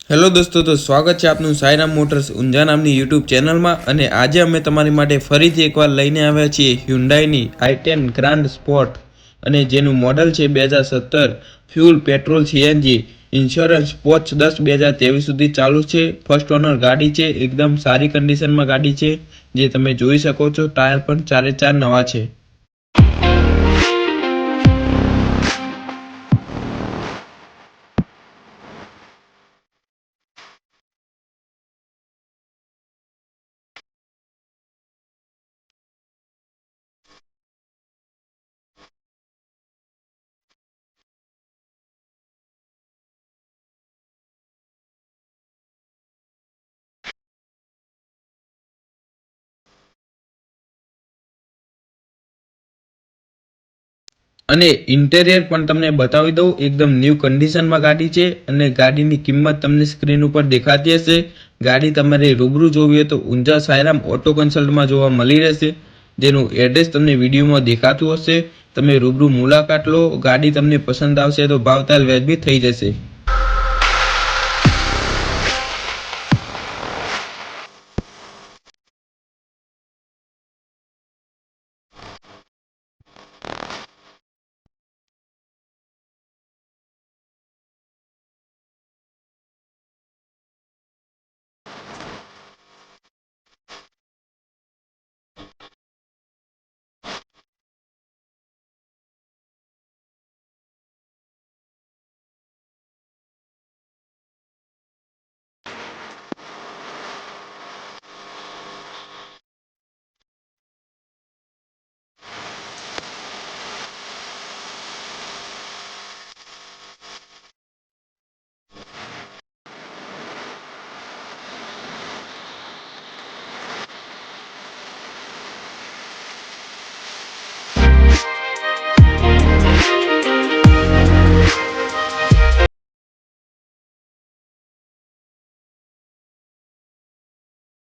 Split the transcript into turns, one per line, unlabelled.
Hello દોસ્તો, તો સ્વાગત છે આપનું સાઈરામ મોટર્સ ઊંઝા નામની યુટ્યુબ ચેનલમાં। અને આજે અમે તમારી માટે ફરીથી એકવાર લઈને આવ્યા છીએ હ્યુન્ડાઈની i10 ગ્રાન્ડ સ્પોર્ટ, અને જેનું મોડલ છે 2017, ફ્યુલ પેટ્રોલ સીએનજી, ઇન્સ્યોરન્સ પોચ 10 2023 સુધી ચાલુ છે। ફર્સ્ટ ઓનર ગાડી છે, એકદમ સારી કન્ડિશનમાં ગાડી છે, જે તમે જોઈ શકો છો। ટાયર પણ 4 નવા છે। અને ઇન્ટિરિયર પણ તમને બતાવી દઉં, એકદમ ન્યૂ કન્ડિશનમાં ગાડી છે। અને ગાડીની કિંમત તમને સ્ક્રીન ઉપર દેખાતી હશે। ગાડી તમારે રૂબરૂ જોવી હોય તો ઊંઝા સાઈરામ ઓટો કન્સલ્ટમાં જોવા મળી રહેશે, જેનું એડ્રેસ તમને વિડીયોમાં દેખાતું હશે। તમે રૂબરૂ મુલાકાત લો, ગાડી તમને પસંદ આવશે તો ભાવતાલ વ્યાજબી થઈ જશે।